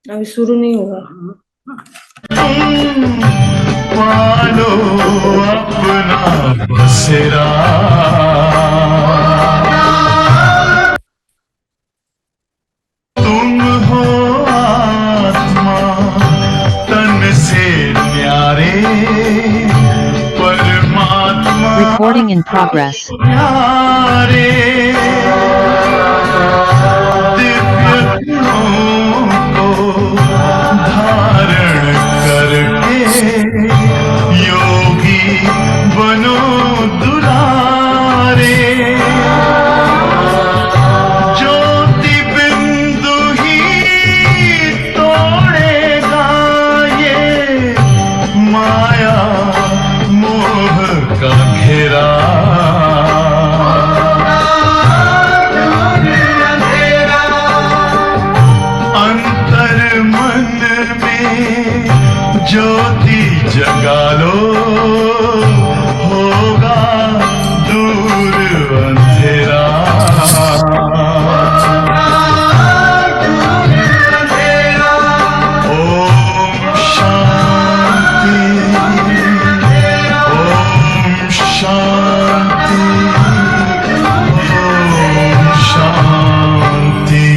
अभी शुरू नहीं हुआ। पालो अपना बसेरा, तुम हो आत्मा तन से न्यारे, परमात्मा Recording in progress. न्यारे, दिव्य गुणों को धारण करके योगी बनो दुलारे, ज्योति बिंदु ही तोड़ेगा ये माया मोह का घेरा, अंतर मन में ज्योति जगा लो, होगा दूर अंधेरा। ओम शांति, ओम शांति, ओम शांति।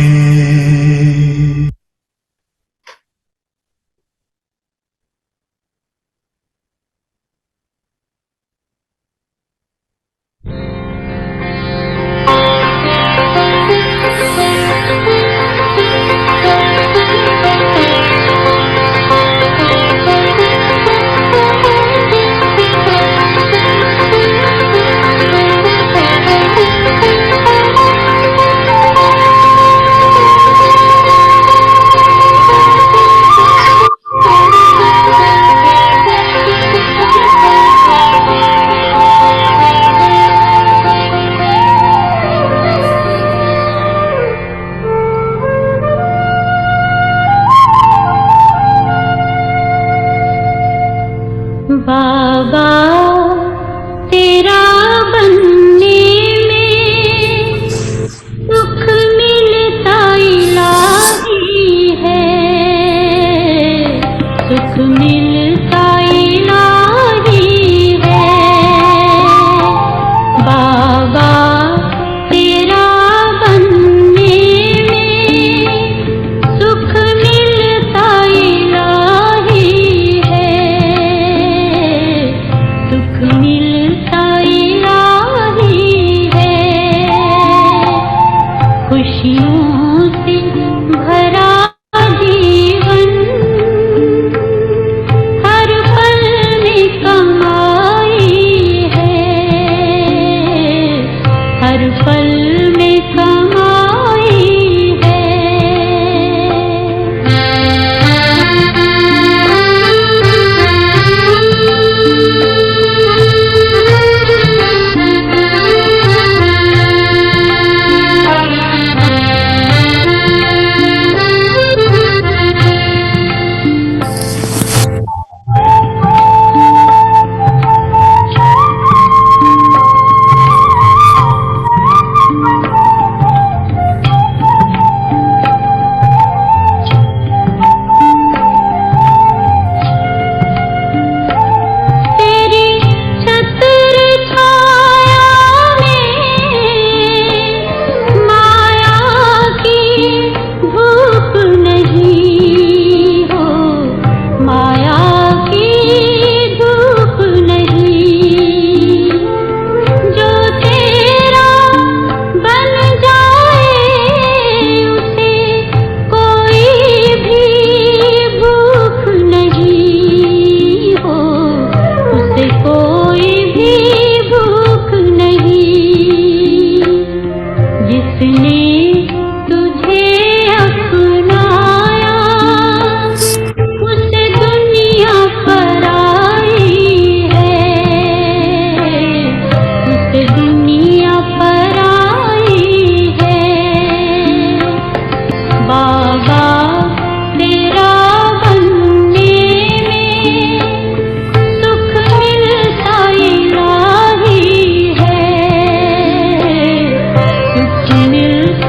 बाबा तेरा बनने में सुख मिलता इलाही है, सुख मिलता इलाही है। बाबा तेरा बनने में सुख मिलता इलाही है, सुख मिलता इलाही है। खुशियों से भरा जीवन हर पल में कमाई है, हर पल में कमाई है। तेरी छत्र छाया में माया की धूप नहीं हो, माया की धूप नहीं। जो तेरा बन जाए उसे कोई भी भूख नहीं हो, उसे कोई भी भूख नहीं। जिसने तुझे अपनाया उसे दुनिया पर आई है, उसे दुनिया पर आई है। बाबा तेरा बनने में सुख मिलता इलाही है, सुख मिलता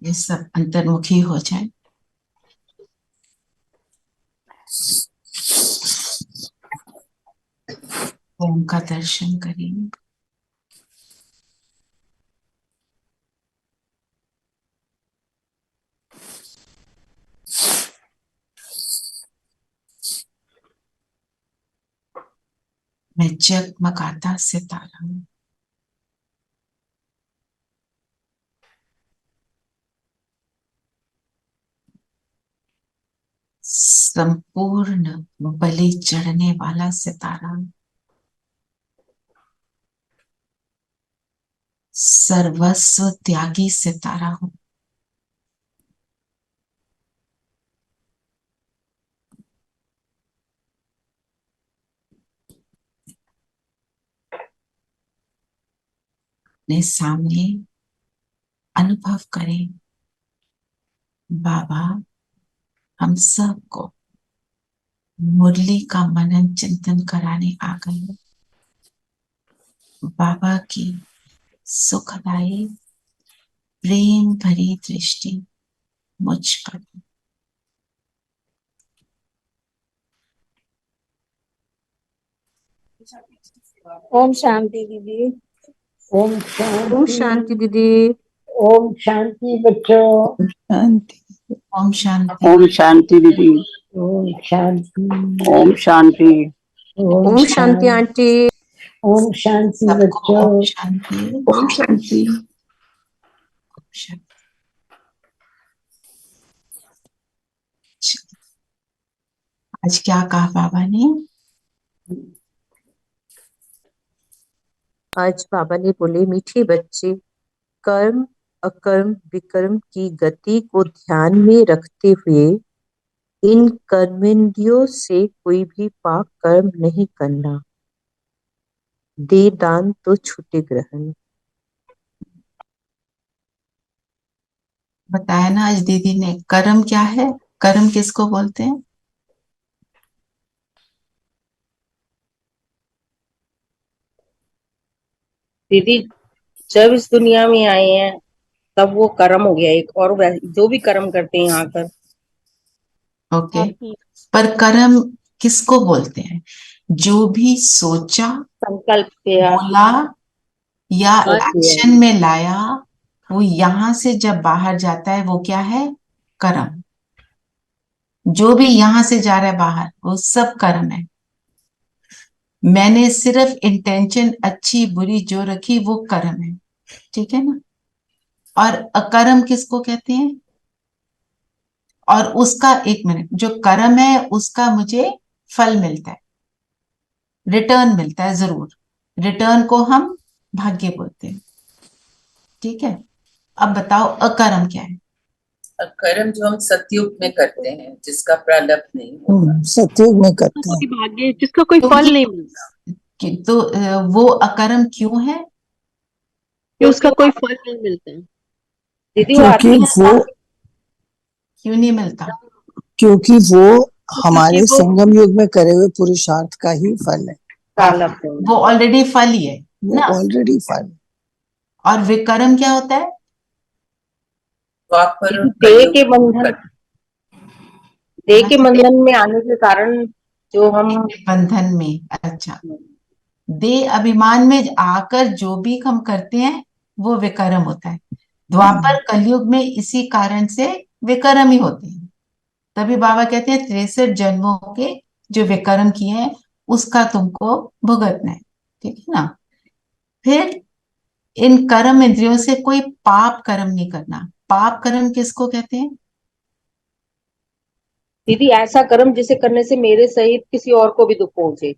ये सब अंतर्मुखी हो जाए। ओम का दर्शन करें। मैं जगमगाता सितारा हूं। संपूर्ण बलि चढ़ने वाला सितारा, सर्वस्व त्यागी सितारा हूं। अपने सामने अनुभव करें, बाबा हम सबको मुरली का मनन चिंतन कराने आ गए। बाबा की सुखदायी प्रेम भरी दृष्टि मुझ पर। ओम शांति दीदी। ओम ओम शांति। शांति दीदी। ओम शांति बच्चों। शांति। ओम शांति। ओम शांति दीदी। ओम शांति। ओम शांति। ओम शांति आंटी। ओम शांति सबको बच्चों। ओम शांति। ओम शांति। ओम शांति। आज क्या कहा बाबा ने? आज बाबा ने बोले, मीठे बच्चे, कर्म अकर्म विकर्म की गति को ध्यान में रखते हुए इन कर्मेंद्रियों से कोई भी पाप कर्म नहीं करना। दे दान तो छूटे ग्रहण। बताया ना आज दीदी ने। कर्म क्या है? कर्म किसको बोलते हैं? दीदी जब इस दुनिया में आए हैं तब वो कर्म हो गया एक, और जो भी कर्म करते हैं यहाँ पर। ओके, पर कर्म किसको बोलते हैं? जो भी सोचा, संकल्प किया, बोला या कर दिया। एक्शन में लाया, वो यहां से जब बाहर जाता है वो क्या है? कर्म। जो भी यहां से जा रहा है बाहर, वो सब कर्म है। मैंने सिर्फ इंटेंशन अच्छी बुरी जो रखी वो कर्म है, ठीक है ना? और अकर्म किसको कहते हैं? और उसका, एक मिनट, जो कर्म है उसका मुझे फल मिलता है, रिटर्न मिलता है जरूर। रिटर्न को हम भाग्य बोलते हैं, ठीक है? अब बताओ अकर्म क्या है? कर्म जो हम सतयुग में करते हैं जिसका प्रारब्ध नहीं होता। सतयुग में करते हैं। भाग्य जिसका कोई फल नहीं मिलता, तो वो अकर्म क्यों है? कि उसका कोई फल नहीं मिलता। दीदी क्योंकि वो क्यों नहीं मिलता? क्योंकि वो हमारे वो संगम युग में करे हुए पुरुषार्थ का ही फल है। प्रारब्ध है। वो ऑलरेडी फल ही है वो ना। ऑलरेडी फल है। और विकर्म क्या होता है? द्वापर और देह के कलयुग बंधन, देह के बंधन में आने के कारण जो हम बंधन में, अच्छा, देह अभिमान में आकर जो भी हम करते हैं वो विकर्म होता है। द्वापर कलयुग में इसी कारण से विकर्म ही होते हैं। तभी बाबा कहते हैं 63 जन्मों के जो विकर्म किए हैं उसका तुमको भुगतना है, ठीक है ना? फिर इन कर्म इंद्रियों से कोई पाप कर्म नहीं करना। पाप कर्म किसको कहते हैं? दीदी ऐसा कर्म जिसे करने से मेरे सहित किसी और को भी दुख पहुंचे,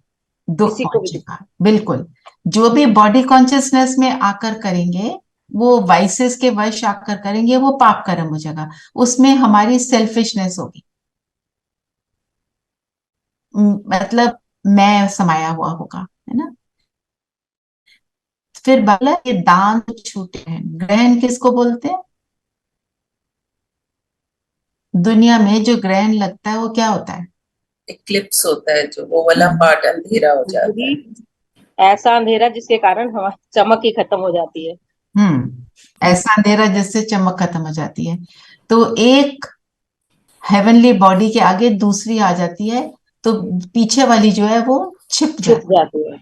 दुख किसी को भी दुख। पहुंचेगा, बिल्कुल। जो भी बॉडी कॉन्शियसनेस में आकर करेंगे, वो वाइसेस के वश आकर करेंगे, वो पाप कर्म हो जाएगा। उसमें हमारी सेल्फिशनेस होगी, मतलब मैं समाया हुआ होगा, है ना? फिर बोला ये दान तो छूटे हैं। ग्रहण किसको बोलते हैं? दुनिया में जो ग्रहण लगता है वो क्या होता है? इक्लिप्स होता है, जो वो वाला पार्ट अंधेरा हो जाता है। ऐसा अंधेरा जिसके कारण हमारी चमक ही खत्म हो जाती है। ऐसा अंधेरा जिससे चमक खत्म हो जाती है। तो एक हेवनली बॉडी के आगे दूसरी आ जाती है, तो पीछे वाली जो है वो छिप छुप जाती जाती है।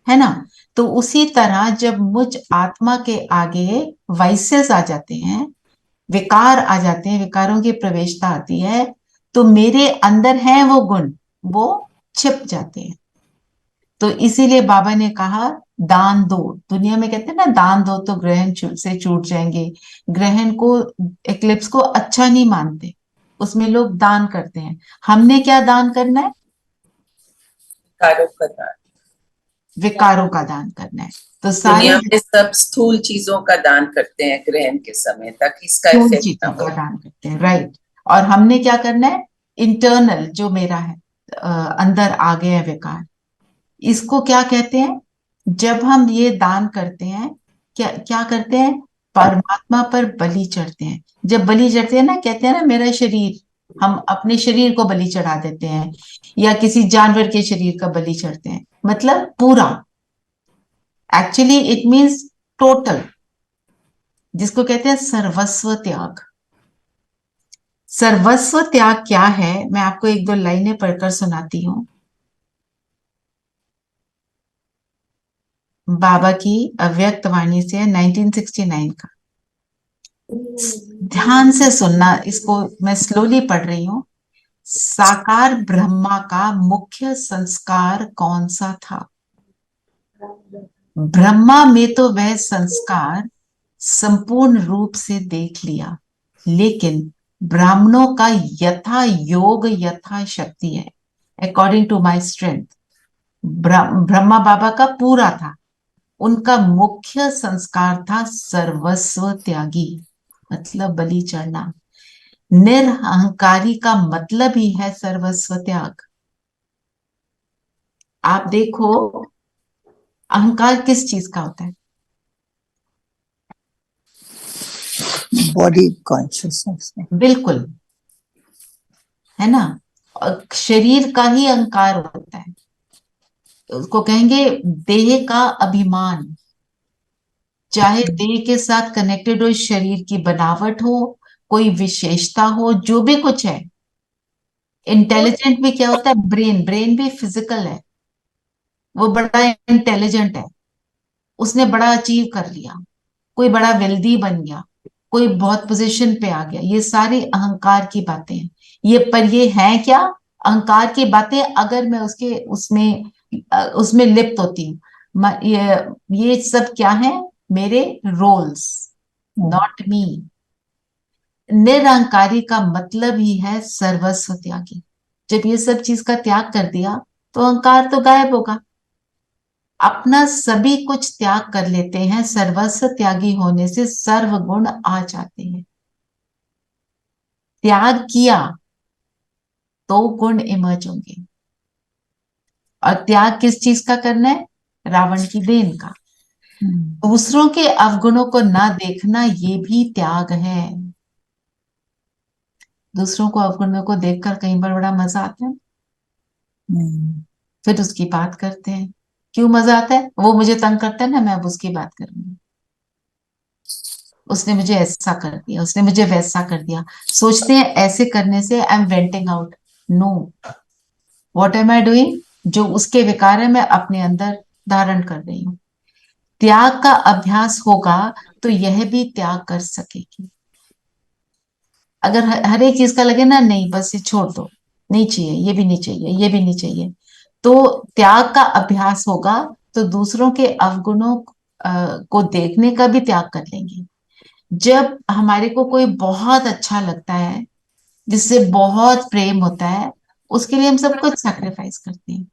है ना। तो उसी तरह जब मुझ आत्मा के आगे वाइसेस आ जाते हैं, विकार आ जाते हैं, विकारों की प्रवेशता आती है, तो मेरे अंदर है वो गुण, वो छिप जाते हैं। तो इसीलिए बाबा ने कहा दान दो। दुनिया में कहते हैं ना, दान दो तो ग्रहण से छूट जाएंगे। ग्रहण को, एक्लिप्स को अच्छा नहीं मानते, उसमें लोग दान करते हैं। हमने क्या दान करना है? विकारों का दान। विकारों का दान करना है। तो दुनिया सारे में सब स्थूल चीजों का दान करते हैं ग्रहण के समय, ताकि इसका स्थूल इफेक्ट ना चीजों हो। का दान करते हैं, राइट। और हमने क्या करना है? इंटरनल जो मेरा है, अंदर आ गया है विकार, इसको क्या कहते हैं? जब हम ये दान करते हैं, क्या क्या करते हैं? परमात्मा पर बलि चढ़ते हैं। जब बलि चढ़ते हैं ना, कहते हैं ना मेरा शरीर, हम अपने शरीर को बलि चढ़ा देते हैं, या किसी जानवर के शरीर का बलि चढ़ते हैं, मतलब पूरा। एक्चुअली इट मीन्स टोटल, जिसको कहते हैं सर्वस्व त्याग। सर्वस्व त्याग क्या है, मैं आपको एक दो लाइनें पढ़कर सुनाती हूँ। बाबा की अव्यक्त वाणी से 1969 का। ध्यान से सुनना, इसको मैं स्लोली पढ़ रही हूँ। साकार ब्रह्मा का मुख्य संस्कार कौन सा था? ब्रह्मा में तो वह संस्कार संपूर्ण रूप से देख लिया, लेकिन ब्राह्मणों का यथा योग यथा शक्ति है, according to my strength. Brahma Baba का पूरा था, उनका मुख्य संस्कार था सर्वस्व त्यागी, मतलब बलि चढ़ना। निरअहंकारी का मतलब ही है सर्वस्व त्याग। आप देखो, अहंकार किस चीज का होता है? बॉडी कॉन्शियसनेस में। बिल्कुल, है ना। और शरीर का ही अहंकार होता है, उसको कहेंगे देह का अभिमान। चाहे देह के साथ कनेक्टेड हो, शरीर की बनावट हो, कोई विशेषता हो, जो भी कुछ है। इंटेलिजेंट भी क्या होता है? ब्रेन, ब्रेन भी फिजिकल है, वो बड़ा इंटेलिजेंट है, उसने बड़ा अचीव कर लिया, कोई बड़ा वेल्दी बन गया, कोई बहुत पोजीशन पे आ गया। ये सारी अहंकार की बातें हैं। ये पर ये है क्या? अहंकार की बातें। अगर मैं उसके उसमें उसमें लिप्त होती हूँ, ये सब क्या है? मेरे रोल्स, नॉट मी। निरअहंकारी का मतलब ही है सर्वस्व त्यागी। जब ये सब चीज का त्याग कर दिया, तो अहंकार तो गायब होगा। अपना सभी कुछ त्याग कर लेते हैं, सर्वस्व त्यागी होने से सर्व गुण आ जाते हैं। त्याग किया तो गुण इमर्ज होंगे। और त्याग किस चीज का करना है? रावण की देन का। दूसरों के अवगुणों को ना देखना, ये भी त्याग है। दूसरों को अवगुणों को देखकर कई बार बड़ा मजा आता है, फिर उसकी बात करते हैं। क्यों मजा आता है? वो मुझे तंग करता है ना, मैं अब उसकी बात करूंगी। उसने मुझे ऐसा कर दिया, उसने मुझे वैसा कर दिया। सोचते हैं ऐसे करने से I am venting out. No, what am I doing? जो उसके विकार है, मैं अपने अंदर धारण कर रही हूँ। त्याग का अभ्यास होगा तो यह भी त्याग कर सकेगी। अगर हर एक चीज का लगे ना, नहीं बस ये छोड़ दो, नहीं चाहिए, ये भी नहीं चाहिए, ये भी नहीं चाहिए, तो त्याग का अभ्यास होगा, तो दूसरों के अवगुणों को देखने का भी त्याग कर लेंगे। जब हमारे को कोई बहुत अच्छा लगता है, जिससे बहुत प्रेम होता है, उसके लिए हम सब कुछ सैक्रिफाइस करते हैं।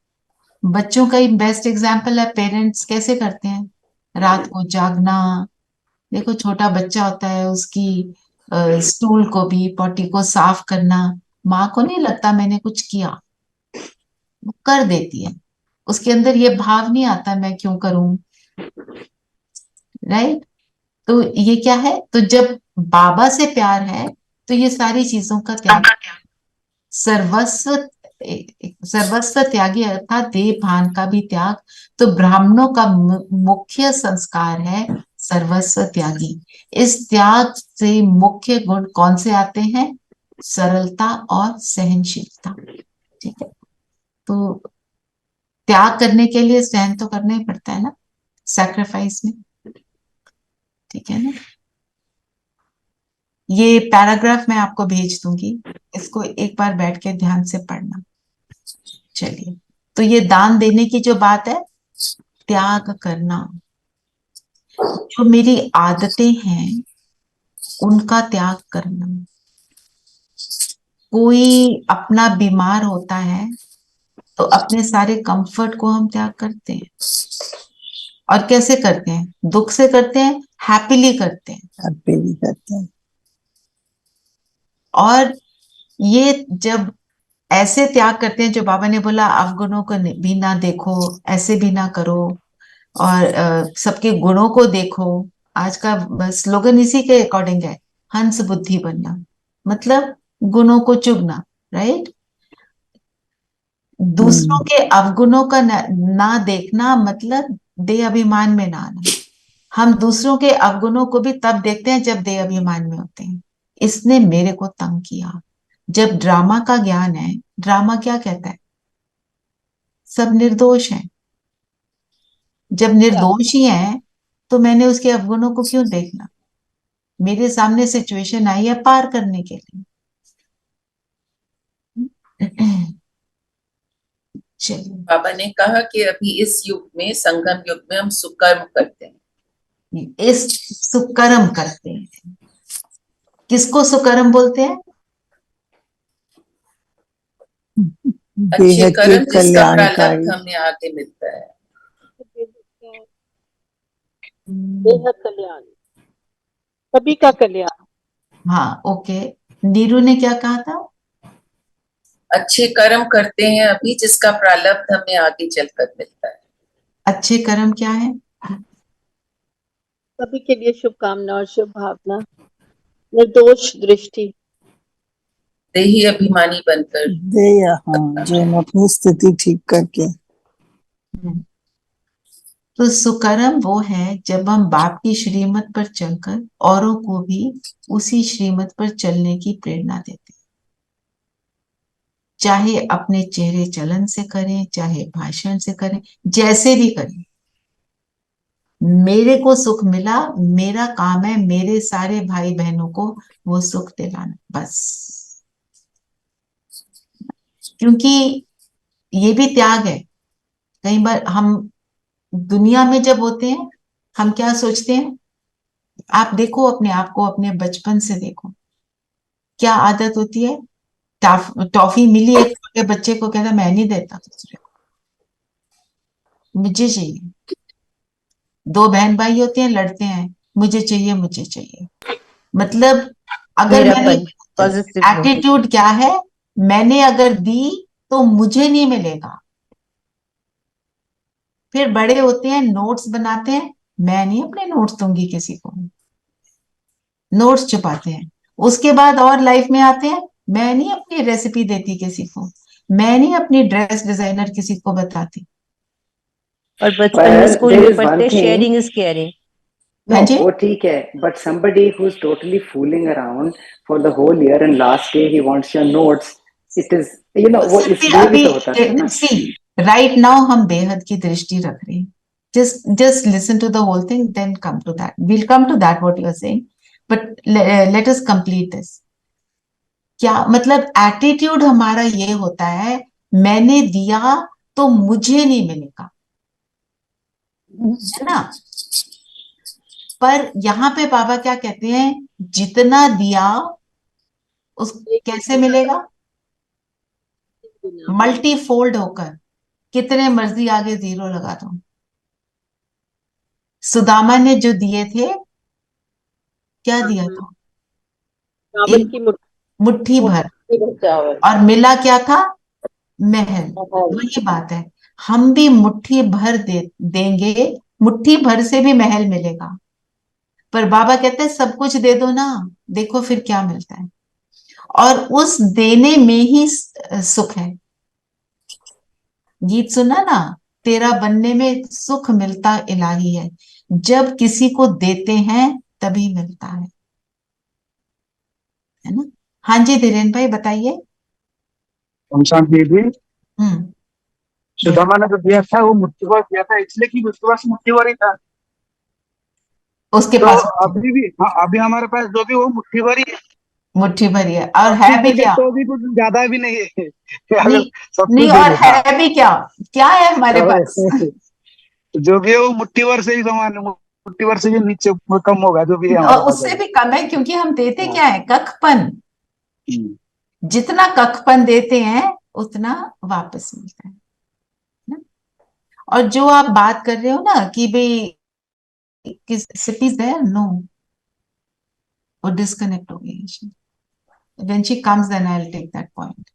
बच्चों का ही बेस्ट एग्जाम्पल है, पेरेंट्स कैसे करते हैं, रात को जागना। देखो छोटा बच्चा होता है, उसकी स्टूल को भी, पॉटी को साफ करना, माँ को नहीं लगता मैंने कुछ किया, वो कर देती है। उसके अंदर ये भाव नहीं आता मैं क्यों करूं, राइट। तो ये क्या है? तो जब बाबा से प्यार है, तो ये सारी चीजों का त्याग, सर्वस्व, सर्वस्व त्यागी अर्थात देह भान का भी त्याग। तो ब्राह्मणों का मुख्य संस्कार है सर्वस्व त्यागी। इस त्याग से मुख्य गुण कौन से आते हैं? सरलता और सहनशीलता। ठीक है, तो त्याग करने के लिए सहन तो करना ही पड़ता है ना, सैक्रिफाइस में। ठीक है ना, ये पैराग्राफ मैं आपको भेज दूंगी, इसको एक बार बैठ के ध्यान से पढ़ना। चलिए, तो ये दान देने की जो बात है, त्याग करना, जो मेरी आदतें हैं उनका त्याग करना। कोई अपना बीमार होता है तो अपने सारे कंफर्ट को हम त्याग करते हैं, और कैसे करते हैं? दुख से करते हैं, हैप्पीली करते हैं। हैप्पीली करते हैं। और ये जब ऐसे त्याग करते हैं, जो बाबा ने बोला अवगुणों को भी ना देखो, ऐसे भी ना करो, और सबके गुणों को देखो। आज का स्लोगन इसी के अकॉर्डिंग है, हंस बुद्धि बनना, मतलब गुणों को चुगना, राइट। दूसरों के अवगुणों का ना देखना मतलब देह अभिमान में ना आना। हम दूसरों के अवगुणों को भी तब देखते हैं जब देह अभिमान में होते हैं। इसने मेरे को तंग किया। जब ड्रामा का ज्ञान है, ड्रामा क्या कहता है? सब निर्दोष हैं। जब निर्दोष ही है तो मैंने उसके अवगुणों को क्यों देखना? मेरे सामने सिचुएशन आई है पार करने के लिए। चलिए, बाबा ने कहा कि अभी इस युग में, संगम युग में, हम सुकर्म करते हैं। इस सुकर्म करते हैं। किसको सुकर्म बोलते हैं? अच्छे बेहद के कर्म जिसका प्रारब्ध कल्याणकारी। हमें आगे मिलता है। बेहद कल्याण, सभी का कल्याण। हाँ, ओके। नीरू ने क्या कहा था? अच्छे कर्म करते हैं अभी, जिसका प्रारब्ध हमें आगे चलकर मिलता है। अच्छे कर्म क्या है? सभी के लिए शुभकामना और शुभ भावना, निर्दोष दृष्टि। देही अभिमानी बनकर। हाँ, जो हम अपनी स्थिति ठीक करके। तो सुकर्म वो है जब हम बाप की श्रीमत पर चलकर औरों को भी उसी श्रीमत पर चलने की प्रेरणा देते हैं। चाहे अपने चेहरे चलन से करें, चाहे भाषण से करें, जैसे भी करें। मेरे को सुख मिला, मेरा काम है मेरे सारे भाई बहनों को वो सुख दिलाना, बस। क्योंकि ये भी त्याग है। कई बार हम दुनिया में जब होते हैं, हम क्या सोचते हैं? आप देखो अपने आप को, अपने बचपन से देखो, क्या आदत होती है? टॉफी मिली एक छोटे बच्चे को, कहता मैं नहीं देता दूसरे को, मुझे चाहिए। दो बहन भाई होते हैं, लड़ते हैं, मुझे चाहिए मुझे चाहिए। मतलब अगर मैंने, मेरापन, पॉजिटिव एटीट्यूड क्या है? मैंने अगर दी तो मुझे नहीं मिलेगा। फिर बड़े होते हैं, नोट्स बनाते हैं, मैं नहीं अपने नोट्स दूंगी किसी को, नोट्स छुपाते हैं। उसके बाद और लाइफ में आते हैं, मैं नहीं अपनी रेसिपी देती किसी को, मैं नहीं अपनी ड्रेस डिजाइनर किसी को बताती। और बचपन में स्कूल में पढ़ते शेयरिंग इज केयरिंग। हाँ जी, वो ठीक है, but somebody who's totally fooling around for the whole year and last day he wants your notes, it is, वो इसलिए भी तो होता है ना। सी राइट नाउ हम बेहद की दृष्टि रख रहे हैं। just listen to the whole thing, then come to that, we'll come to that what you are saying, but let us complete this. क्या मतलब? एटीट्यूड हमारा ये होता है, मैंने दिया तो मुझे नहीं मिलेगा, है ना। पर यहाँ पे बाबा क्या कहते हैं? जितना दिया उस कैसे मिलेगा? मल्टी फोल्ड होकर। कितने मर्जी आगे जीरो लगा दो। सुदामा ने जो दिए थे, क्या दिया था? एक मुट्ठी भर, और मिला क्या था? महल। वही बात है, हम भी मुट्ठी भर देंगे, मुट्ठी भर से भी महल मिलेगा। पर बाबा कहते हैं सब कुछ दे दो ना, देखो फिर क्या मिलता है। और उस देने में ही सुख है। गीत सुना ना, तेरा बनने में सुख मिलता इलाही है। जब किसी को देते हैं तभी मिलता है ना। हाँ जी धीरेन भाई बताइए। ओम शांति जी। हम्म सुदामा ने जो दिया था वो मुट्ठी भर दिया था, इसलिए कि उसके पास मुट्ठी भर ही था। उसके तो पास अभी भी, हाँ, अभी हमारे पास जो भी वो मुट्ठी भर ही है। मुट्ठी भरी है और सब है कुछ भी देखे क्या। तो भी कुछ ज्यादा भी नहीं है। अगर नहीं सब नहीं कुछ दे और देता है भी क्या, क्या है हमारे पास। तो जो भी है वो मुट्ठी भर से ही समान है, मुट्ठी भर से भी नीचे कम होगा जो भी है हमारे और पास उससे अभी। भी कम है क्योंकि हम देते हाँ। क्या है, कखपन। जितना कखपन देते हैं उतना वापस मिलता है ना। और जो आप बात कर रहे हो ना कि भाई किस सिटीज है, नो वो डिस्कनेक्ट हो गई। When she comes then I'll take that point.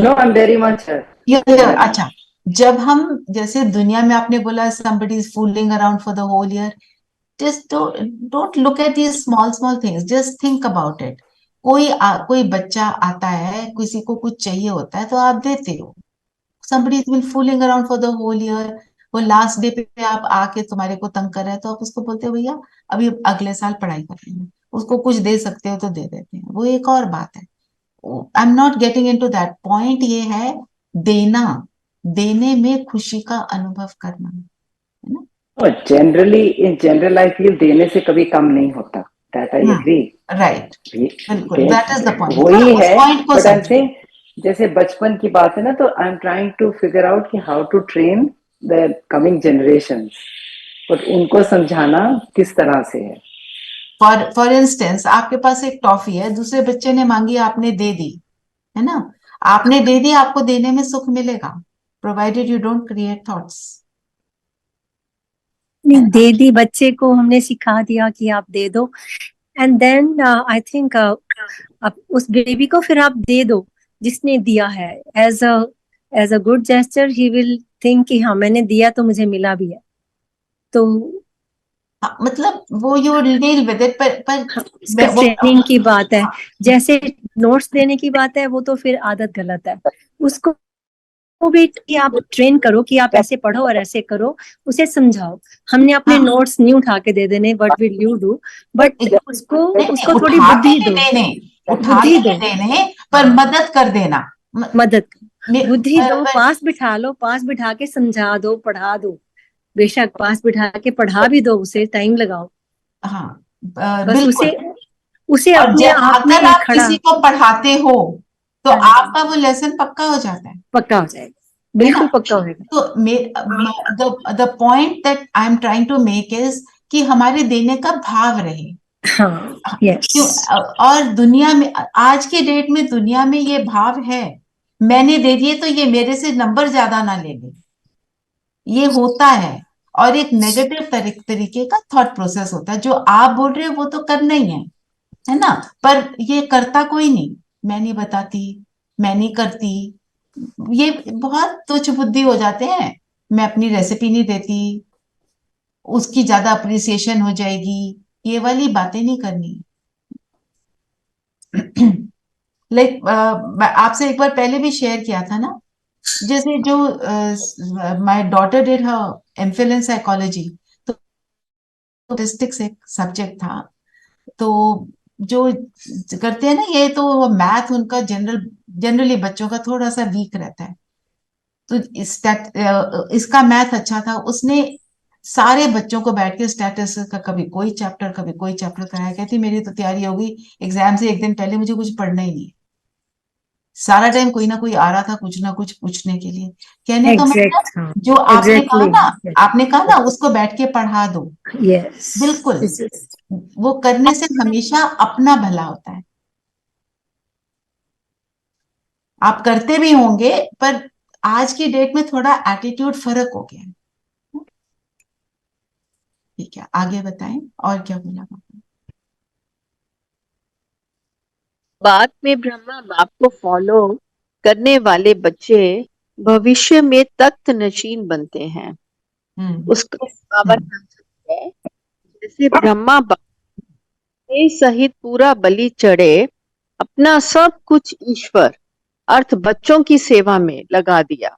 No, I'm very much here. अच्छा, जब हम जैसे दुनिया में आपने बोला somebody is fooling around for the whole year, just don't look at these small things, just think about it. कोई बच्चा आता है, किसी को कुछ चाहिए होता है तो आप देते हो। somebody has been fooling around for the whole year, वो लास्ट डे पे आप आके तुम्हारे को तंग कर रहा है तो आप उसको बोलते हो भैया अभी अगले साल पढ़ाई कर लेंगे, उसको कुछ दे सकते हो तो दे देते हैं, वो एक और बात है। I am not getting into that point. ये है देना, देने में खुशी का अनुभव करना, है ना। जनरली इन जनरल लाइफ ये देने से कभी कम नहीं होता, दैट आई एग्री। राइट, बिल्कुल, दैट इज द पॉइंट, वही उस है। पॉइंट को बट आई समझो। थिंक जैसे बचपन की बात है ना, तो I am trying to figure out कि how to train the coming generations, और उनको समझाना किस तरह से है। फॉर इंस्टेंस आपके पास एक टॉफी है, दूसरे बच्चे ने मांगी, आपने दे दी, है ना। आपने दे दी, आपको देने में सुख मिलेगा, provided you don't create thoughts. नहीं, दे दी, बच्चे को हमने सिखा दिया कि आप दे दो, एंड देन आई थिंक अब उस बेबी को फिर आप दे दो जिसने दिया है, as a good gesture he will think कि हाँ मैंने दिया तो मुझे मिला भी है। तो मतलब वो यू डील विद इट, पर ट्रेनिंग की बात है, जैसे नोट्स देने की बात है वो तो फिर आदत गलत है। उसको भी कि आप ट्रेन करो कि आप ऐसे पढ़ो और ऐसे करो, उसे समझाओ। हमने अपने नोट्स नहीं उठा के दे देने, what will you do, but उसको थोड़ी बुद्धि दो, बुद्धि दो, देने पर मदद कर देना, मदद बुद्धि दो, पास बिठा लो, पास बिठा के समझा दो, पढ़ा दो, बेशक पास बिठा के पढ़ा भी दो, उसे टाइम लगाओ। हाँ बस उसे और अपने आप में अगर आप खड़ा, किसी को पढ़ाते हो तो आपका वो लेसन पक्का हो जाता है, पक्का हो जाएगा, बिल्कुल पक्का होगा। तो the point that I am trying to make is कि हमारे देने का भाव रहे। हाँ, yes. और दुनिया में आज की डेट में दुनिया में ये भाव है, मैंने दे दिए तो ये मेरे से नंबर ज्यादा ना ले ले, ये होता है। और एक नेगेटिव तरीके का थॉट प्रोसेस होता है। जो आप बोल रहे हो वो तो करना ही है ना, पर ये करता कोई नहीं, मैं नहीं बताती, मैं नहीं करती, ये बहुत तुच्छ बुद्धि हो जाते हैं। मैं अपनी रेसिपी नहीं देती, उसकी ज्यादा अप्रिसिएशन हो जाएगी, ये वाली बातें नहीं करनी। लाइक आपसे एक बार पहले भी शेयर किया था ना, जैसे जो my daughter did her MPhil in psychology, तो स्टैटिस्टिक्स एक सब्जेक्ट था, तो जो करते हैं ना ये, तो मैथ उनका जनरली बच्चों का थोड़ा सा वीक रहता है, तो इसका मैथ अच्छा था। उसने सारे बच्चों को बैठ के स्टैटिस्टिक्स का कभी कोई चैप्टर कराया, कहती मेरी तो तैयारी होगी एग्जाम से एक दिन पहले, मुझे कुछ पढ़ना ही नहीं है, सारा टाइम कोई ना कोई आ रहा था कुछ ना कुछ पूछने के लिए। कहने का मतलब जो आपने कहा ना उसको बैठ के पढ़ा दो, बिल्कुल वो करने से हमेशा अपना भला होता है। आप करते भी होंगे पर आज की डेट में थोड़ा एटीट्यूड फर्क हो गया। ठीक है, आगे बताएं और क्या बोला आपने। बाद में ब्रह्मा बाप को फॉलो करने वाले बच्चे भविष्य में तख्त नशीन बनते हैं। उसका पावन है, जैसे ब्रह्मा बाप सहित पूरा बलि चढ़े, अपना सब कुछ ईश्वर अर्थ बच्चों की सेवा में लगा दिया,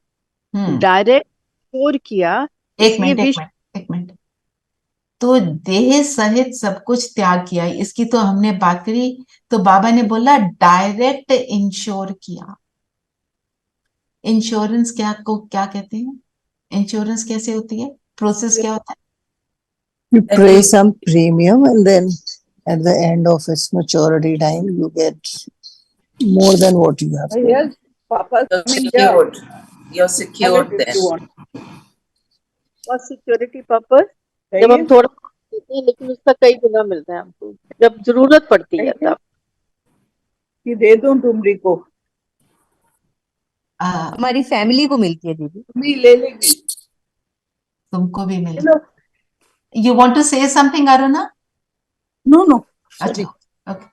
डायरेक्ट स्टोर किया। एक मिनट तो देह सहित सब कुछ त्याग किया, इसकी तो हमने बात करी। तो बाबा ने बोला डायरेक्ट इंश्योर किया। इंश्योरेंस क्या को क्या कहते हैं? इंश्योरेंस कैसे होती है, प्रोसेस क्या होता है? You pay some premium and then at the end of its maturity time you get more than what you have paid. Yes, Papa, You're coming here. secured. You're secured If then. you want. For security purpose, जब हम थोड़ा देते हैं लेकिन उसका कई गुना मिलता है हमको जब जरूरत पड़ती है तब। कि दे दूं डुमरी को, हमारी फैमिली को मिलती है दीदी। डुमरी ले लेगी। तुमको भी मिले। You want to say something, Aruna? No, no. अच्छा, ओके।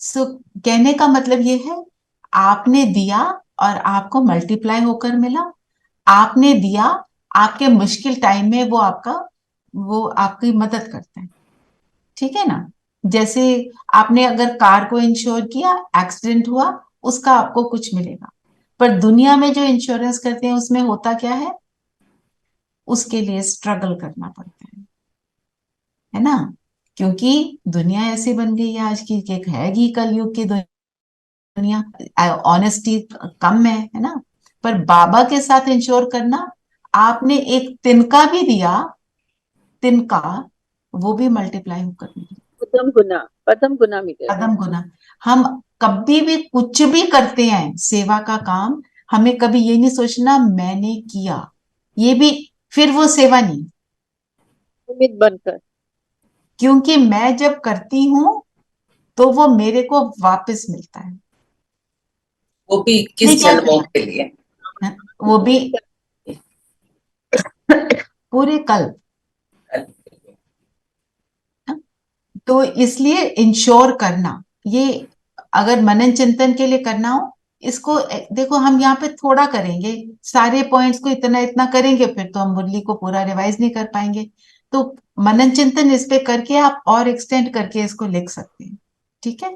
सो कहने का मतलब ये है, आपने दिया और आपको मल्टीप्लाई होकर मिला। आपने दिया, आपके मुश्किल टाइम में वो आपकी मदद करते हैं, ठीक है ना? जैसे आपने अगर कार को इंश्योर किया, एक्सीडेंट हुआ, उसका आपको कुछ मिलेगा। पर दुनिया में जो इंश्योरेंस करते हैं उसमें होता क्या है? उसके लिए स्ट्रगल करना पड़ता है ना? क्योंकि दुनिया ऐसी बन गई है आज की, कि है ही कलयुग की दुनिया, ऑनेस्टी कम है ना? पर बाबा के साथ इंश्योर करना, आपने एक तिनका भी दिया, तिनका, वो भी मल्टीप्लाई होकर मिलेगा, पदम गुना मिलेगा। कदम गुना। हम कभी भी कुछ भी करते हैं सेवा का काम, हमें कभी ये नहीं सोचना मैंने किया, ये भी फिर वो सेवा नहीं, उम्मीद बनकर। क्योंकि मैं जब करती हूं तो वो मेरे को वापस मिलता है, वो भी 21 जन्मों के लिए, वो भी पूरे कल। तो इसलिए इंश्योर करना, ये अगर मनन चिंतन के लिए करना हो, इसको देखो हम यहाँ पे थोड़ा करेंगे, सारे पॉइंट्स को इतना इतना करेंगे, फिर तो हम मुरली को पूरा रिवाइज नहीं कर पाएंगे। तो मनन चिंतन इस पे करके आप और एक्सटेंड करके इसको लिख सकते हैं, ठीक है?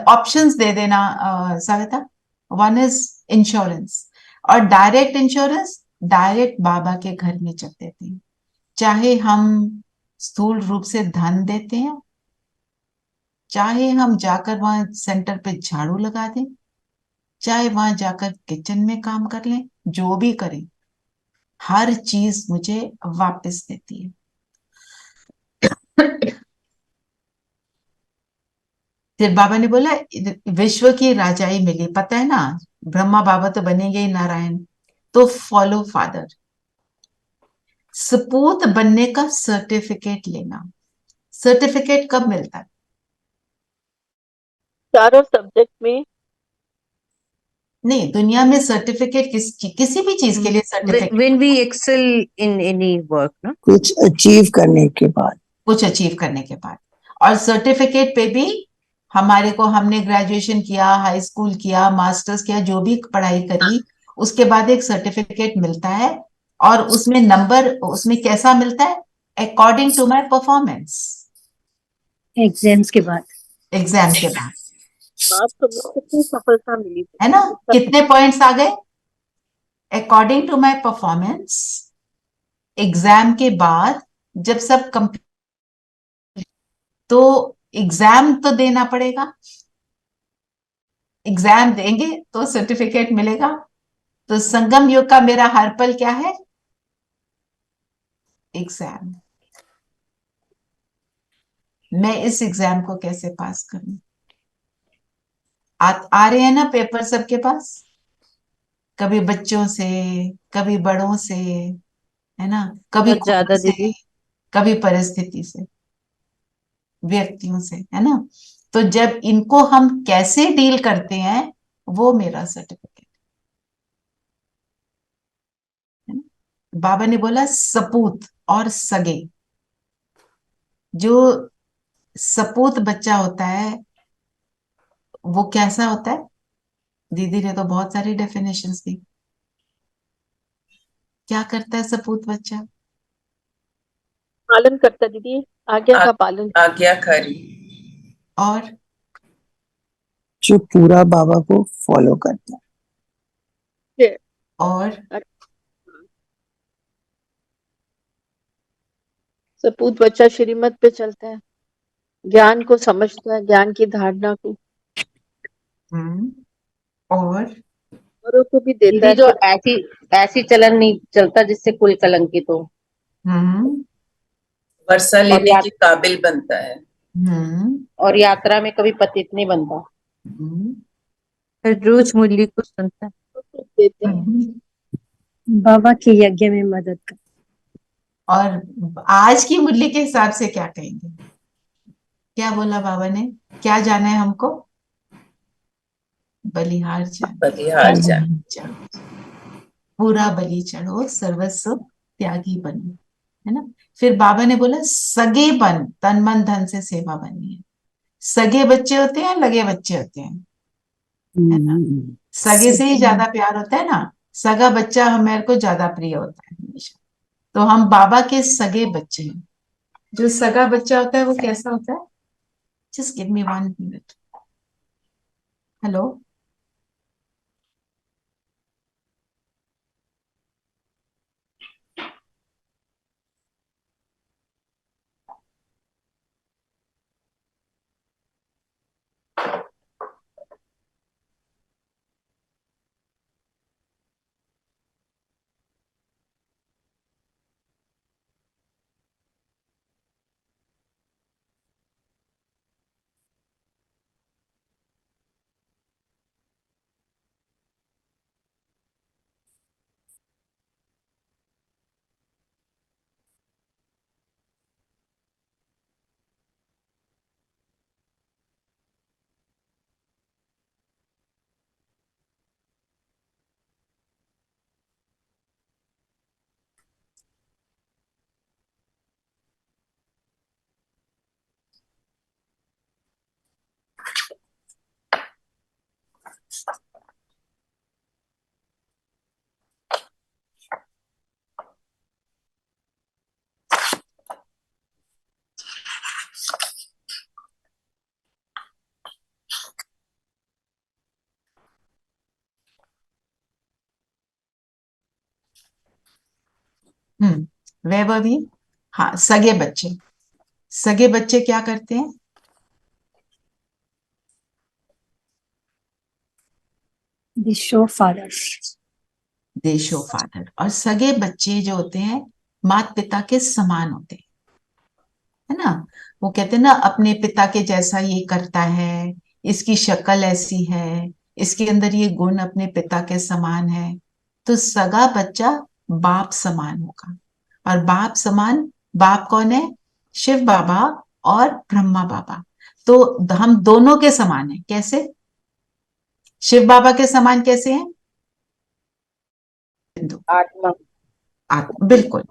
ऑप्शंस दे देना सविता। वन इज इंश्योरेंस, और डायरेक्ट इंश्योरेंस डायरेक्ट बाबा के घर में चल देते हैं, चाहे हम स्थूल रूप से धन देते हैं, चाहे हम जाकर वहां सेंटर पे झाड़ू लगा दें, चाहे वहां जाकर किचन में काम कर लें, जो भी करें, हर चीज मुझे वापस देती है। फिर बाबा ने बोला विश्व की राजाई मिली, पता है ना, ब्रह्मा बाबा तो बनेंगे ही नारायण, तो फॉलो फादर। सपूत बनने का सर्टिफिकेट लेना, सर्टिफिकेट कब मिलता है? चारों सब्जेक्ट में नहीं, दुनिया में सर्टिफिकेट किसी भी चीज के लिए certificate, When we excel in any work, ना? कुछ अचीव करने के बाद, कुछ अचीव करने के बाद। और सर्टिफिकेट पे भी हमारे को, हमने ग्रेजुएशन किया, हाई स्कूल किया, मास्टर्स किया, जो भी पढ़ाई करी, उसके बाद एक सर्टिफिकेट मिलता है, और उसमें नंबर, उसमें कैसा मिलता है? According to my performance, exams के बाद, एग्जाम के बाद, आपको कितनी सफलता मिली है ना? कितने पॉइंट्स आ गए? According to my performance, exam के बाद जब सब कंप्लीट, तो एग्जाम तो देना पड़ेगा, एग्जाम देंगे तो सर्टिफिकेट मिलेगा। तो संगम युग का मेरा हर पल क्या है? एग्जाम। मैं इस एग्जाम को कैसे पास करूं? आ रहे हैं ना पेपर सबके पास, कभी बच्चों से, कभी बड़ों से, है ना, कभी बहुत ज्यादा खुद से, दीदी। कभी परिस्थिति से, व्यक्तियों से, है ना? तो जब इनको हम कैसे डील करते हैं, वो मेरा सर्टिफिकेट है ना? बाबा ने बोला सपूत और सगे। जो सपूत बच्चा होता है वो कैसा होता है? दीदी ने तो बहुत सारी डेफिनेशंस दी। क्या करता है सपूत बच्चा? पालन करता दीदी, आज्ञा का पालन, आज्ञाकारी, और जो पूरा बाबा को फॉलो करता है, और सपूत बच्चा श्रीमत पे चलता है, ज्ञान को समझता है, ज्ञान की धारणा को और औरों को भी देता दीदी है। जो ऐसी ऐसी चलन नहीं चलता जिससे कुल कलंकित हो, वर्षा और लेने के काबिल बनता है। और यात्रा में कभी पतित नहीं बनता। फिर रोज मूल्य को सुनता है। देते हैं। बाबा के यज्ञ में मदद कर। और आज की मुरली के हिसाब से क्या कहेंगे? क्या बोला बाबा ने? क्या जाना है हमको? बलिहार जाना। बलिहार जाना। पूरा बलि चढ़ो, सर्वस्व त्यागी बनो, है ना। फिर बाबा ने बोला सगे बन, तन मन धन से सेवा बननी है। सगे बच्चे होते हैं, लगे बच्चे होते हैं, है ना। सगे से ही ज्यादा प्यार होता है ना। सगा बच्चा हमारे को ज्यादा प्रिय होता है हमेशा। तो हम बाबा के सगे बच्चे हैं। जो सगा बच्चा होता है वो कैसा होता है? Just give me 1 minute. Hello. Vaibhavi. हाँ, सगे बच्चे। सगे बच्चे क्या करते हैं? दे शो फादर। दे शो फादर। और सगे बच्चे जो होते हैं माता पिता के समान होते हैं, है ना। वो कहते हैं ना अपने पिता के जैसा ये करता है, इसकी शक्ल ऐसी है, इसके अंदर ये गुण अपने पिता के समान है। तो सगा बच्चा बाप समान होगा। और बाप समान, बाप कौन है? शिव बाबा और ब्रह्मा बाबा। तो हम दोनों के समान है। कैसे? शिव बाबा के समान कैसे हैं? आत्मा। बिल्कुल,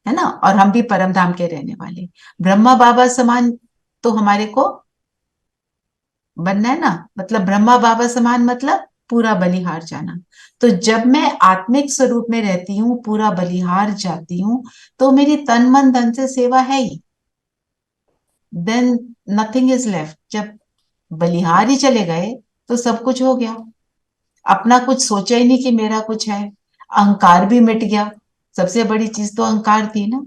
है ना। और हम भी परम धाम के रहने वाले। ब्रह्मा बाबा समान तो हमारे को बनना है ना। मतलब ब्रह्मा बाबा समान मतलब पूरा बलिहार जाना। तो जब मैं आत्मिक स्वरूप में रहती हूँ, पूरा बलिहार जाती हूँ, तो मेरी तन मन धन से सेवा है ही। Then nothing is left. जब बलिहार ही चले गए तो सब कुछ हो गया। अपना कुछ सोचा ही नहीं कि मेरा कुछ है। अहंकार भी मिट गया। सबसे बड़ी चीज तो अहंकार थी ना।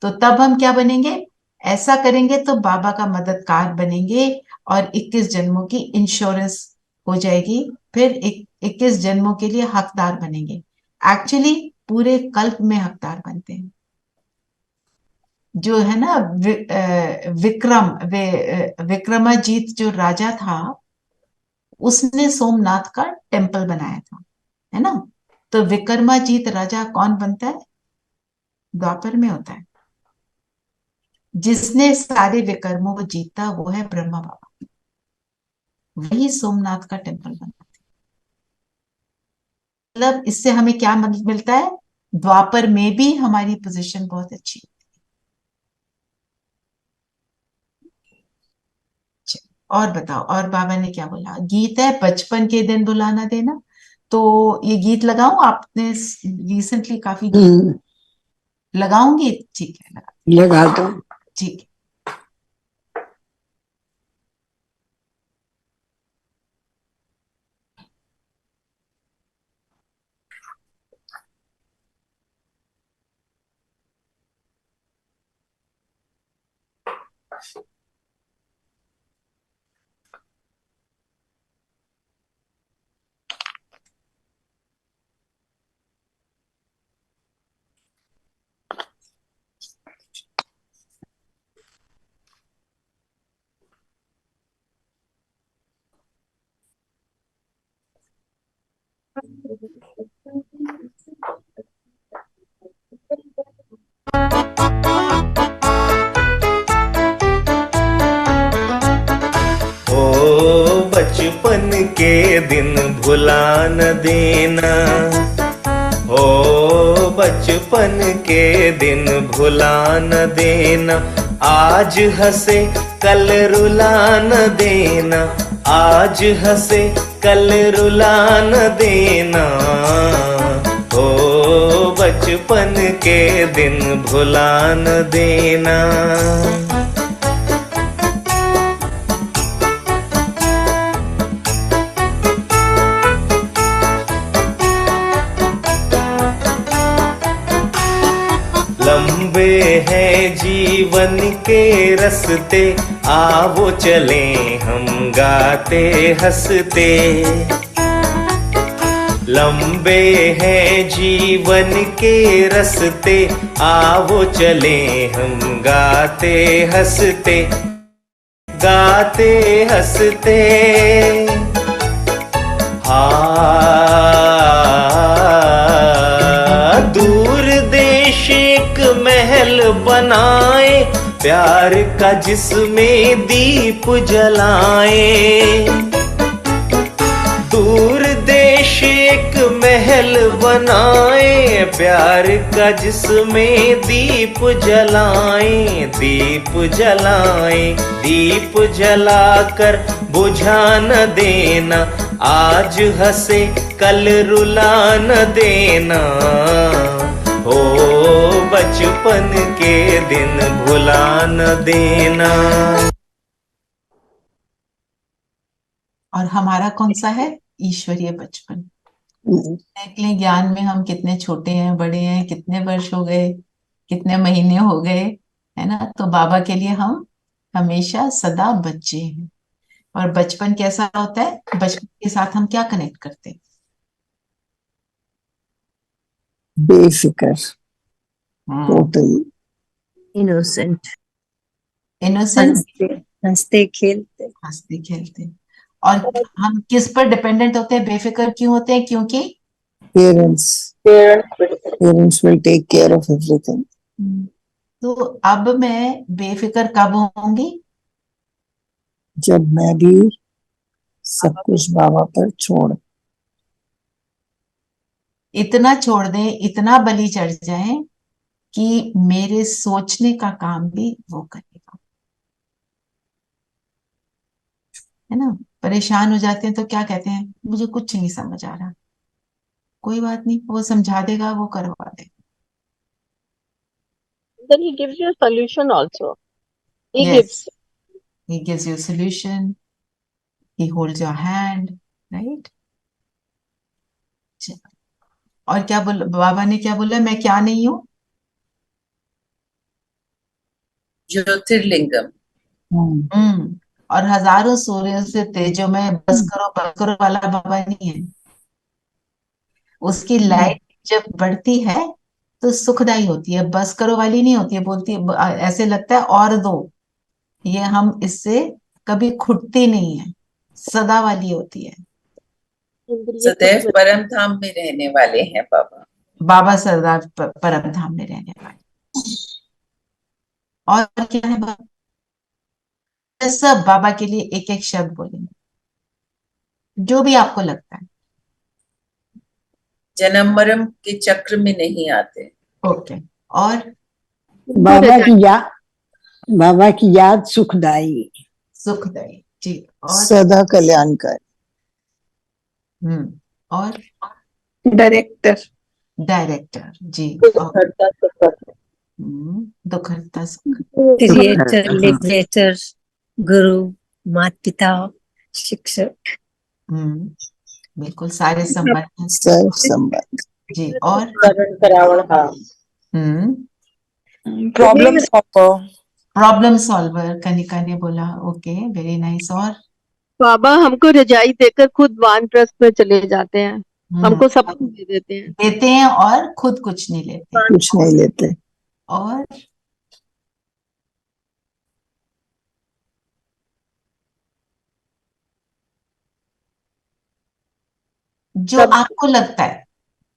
तो तब हम क्या बनेंगे? ऐसा करेंगे तो बाबा का मददगार बनेंगे। और 21 जन्मों की इंश्योरेंस हो जाएगी। फिर 21 जन्मों के लिए हकदार बनेंगे। एक्चुअली पूरे कल्प में हकदार बनते हैं। जो है ना विक्रमाजीत जो राजा था, उसने सोमनाथ का टेम्पल बनाया था, है ना। तो विक्रमाजीत राजा कौन बनता है? द्वापर में होता है। जिसने सारे विकर्मों को जीता वो है ब्रह्मा बाबा। वही सोमनाथ का टेम्पल बनता है। मतलब इससे हमें क्या मतलब मिलता है? द्वापर में भी हमारी पोजीशन बहुत अच्छी है। और बताओ, और बाबा ने क्या बोला? गीत है बचपन के दिन बुलाना देना। तो ये गीत लगाऊं? आपने रिसेंटली काफी गीत लगाऊंगी। ठीक है, लगा दो। ठीक है। ओ बचपन के दिन भुला न देना, ओ बचपन के दिन भुला न देना, आज हंसे कल रुला न देना, आज हंसे कल रुला न देना, ओ बचपन के दिन भुला न देना। लंबे हैं जीवन के रस्ते, आवो चले हम गाते हंसते। लंबे हैं जीवन के रस्ते, आवो चले हम गाते हंसते, गाते हंसते। दूर देश एक महल बनाए, प्यार का जिसमें दीप जलाए। दूर देश एक महल बनाए, प्यार का जिसमें दीप जलाए, दीप जलाए। दीप जलाकर बुझा न देना, आज हंसे कल रुला न देना, ओ बचपन के दिन भुला न देना। और हमारा कौन सा है? ईश्वरीय बचपन। देख लें ज्ञान में हम कितने छोटे हैं, बड़े हैं, कितने वर्ष हो गए, कितने महीने हो गए, है ना। तो बाबा के लिए हम हमेशा सदा बच्चे हैं। और बचपन कैसा होता है? बचपन के साथ हम क्या कनेक्ट करते हैं? बेफिक्र, टोटली इनोसेंट, इनोसेंस, हंसते खेलते। हंसते खेलते। और हम किस पर डिपेंडेंट होते हैं? बेफिक्र क्यों होते हैं? क्योंकि parents will take care of everything. तो अब मैं बेफिक्र कब होंगी? जब मैं भी सब कुछ बाबा पर छोड़, इतना छोड़ दें, इतना बलि चढ़ जाए कि मेरे सोचने का काम भी वो करेगा, है ना। परेशान हो जाते हैं तो क्या कहते हैं? मुझे कुछ नहीं समझ आ रहा। कोई बात नहीं, वो समझा देगा, वो करवा देगा। Then he gives you a solution also. He Yes, gives. he gives you a solution. He holds your hand, right? और क्या बोल, बाबा ने क्या बोला? मैं क्या नहीं हूं? ज्योतिर्लिंगम। और हजारों सूर्यों से तेजो में बस करो वाला बाबा नहीं है। उसकी लाइट जब बढ़ती है तो सुखदाई होती है, बस करो वाली नहीं होती है। बोलती है, ऐसे लगता है और दो, ये हम इससे कभी खुटती नहीं है, सदा वाली होती है। सदैव परम धाम में रहने वाले हैं बाबा। बाबा सरदार परम धाम में रहने वाले। और क्या है बाबा? सब बाबा के लिए एक एक शब्द बोलेंगे, जो भी आपको लगता है। जन्म मरण के चक्र में नहीं आते। ओके। और बाबा की याद सुखदाई, सुखदाई जी। और सदा कल्याणकारी। और डायरेक्टर, डायरेक्टर जी। दुखहर्ता सुख, क्रिएटर, लिबरेटर, गुरु, माता पिता, शिक्षक। बिल्कुल, सारे संबंध, सर्व संबंध जी। और problem solver, problem solver Kanika ने बोला। Okay, very nice. और बाबा हमको रजाई देकर खुद वानप्रस्थ में चले जाते हैं, हमको सब कुछ देते हैं और खुद कुछ नहीं लेते। कुछ नहीं लेते। और जो आपको लगता है,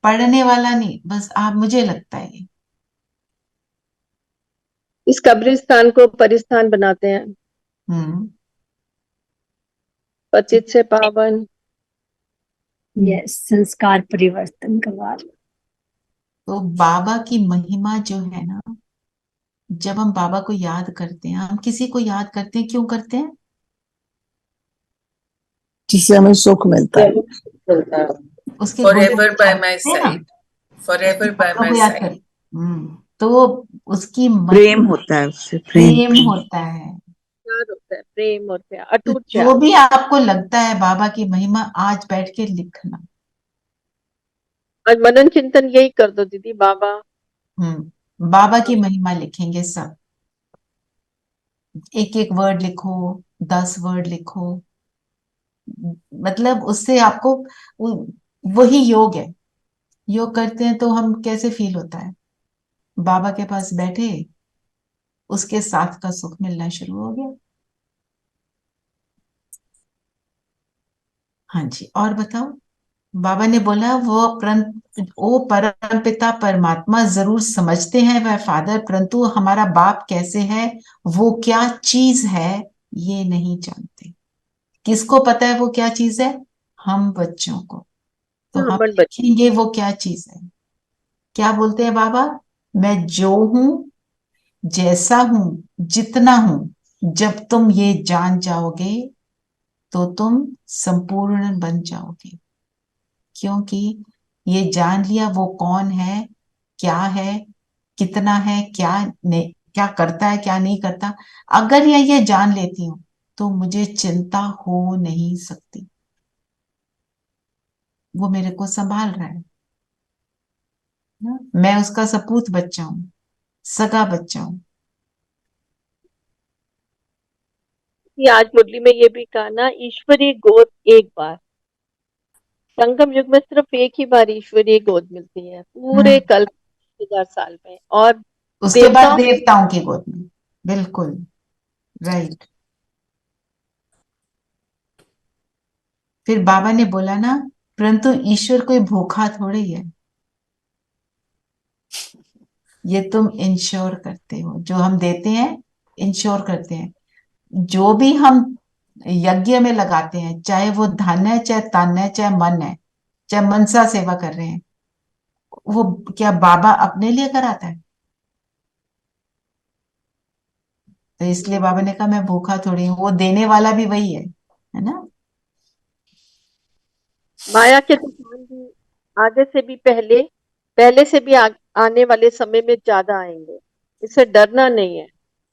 पढ़ने वाला नहीं, बस आप, मुझे लगता है ये। इस कब्रिस्तान को परिस्तान बनाते हैं। पतित से पावन। यस, संस्कार परिवर्तन का बात। तो बाबा की महिमा जो है ना, जब हम बाबा को याद करते हैं, हम किसी को याद करते हैं, क्यों करते हैं? जिससे हमें सुख मिलता है। उसके Forever by याद my करते हैं ना, side. Forever by photo my को याद side. कर। तो उसकी प्रेम होता है उससे, प्रेम होता है। प्यार होता है, प्रेम और प्यार, तो अटूट जो प्यार। भी आपको लगता है बाबा की महिमा, आज बैठ के लिखना। आज मनन चिंतन यही कर दो दीदी। बाबा बाबा की महिमा लिखेंगे सब। एक एक वर्ड लिखो, 10 वर्ड लिखो। मतलब उससे आपको वही योग है। योग करते हैं तो हम कैसे फील होता है? बाबा के पास बैठे, उसके साथ का सुख मिलना शुरू हो गया। हाँ जी, और बताओ। बाबा ने बोला वो परम पिता परमात्मा जरूर समझते हैं वह फादर, परंतु हमारा बाप कैसे है, वो क्या चीज है, ये नहीं जानते। किसको पता है वो क्या चीज है? हम बच्चों को। तो हम लिखेंगे वो क्या चीज है। क्या बोलते हैं बाबा? मैं जो हूं, जैसा हूं, जितना हूं, जब तुम ये जान जाओगे तो तुम संपूर्ण बन जाओगे। क्योंकि ये जान लिया वो कौन है, क्या है, कितना है, क्या नहीं, क्या करता है, क्या नहीं करता। अगर ये जान लेती हूं तो मुझे चिंता हो नहीं सकती। वो मेरे को संभाल रहा है ना? मैं उसका सपूत बच्चा हूं, सगा बच्चा हूं। आज मुरली में ये भी कहा ना, ईश्वरीय गोद एक बार। संगम युग में सिर्फ एक ही बार ईश्वरीय गोद मिलती है पूरे कल्प 1000 साल में, और उसके बाद देवताओं की गोद में। बिल्कुल राइट। फिर बाबा ने बोला ना, परंतु ईश्वर कोई भूखा थोड़ी है। ये तुम इंश्योर करते हो, जो हम देते हैं इंश्योर करते हैं। जो भी हम यज्ञ में लगाते हैं, चाहे वो धन है, चाहे तन है, चाहे मन है, चाहे मनसा सेवा कर रहे हैं, वो क्या बाबा अपने लिए कराता है? तो इसलिए बाबा ने कहा मैं भूखा थोड़ी हूँ, वो देने वाला भी वही है ना? माया के तूफान भी आगे से भी पहले से भी आने वाले समय में ज्यादा आएंगे। इससे डरना नहीं है।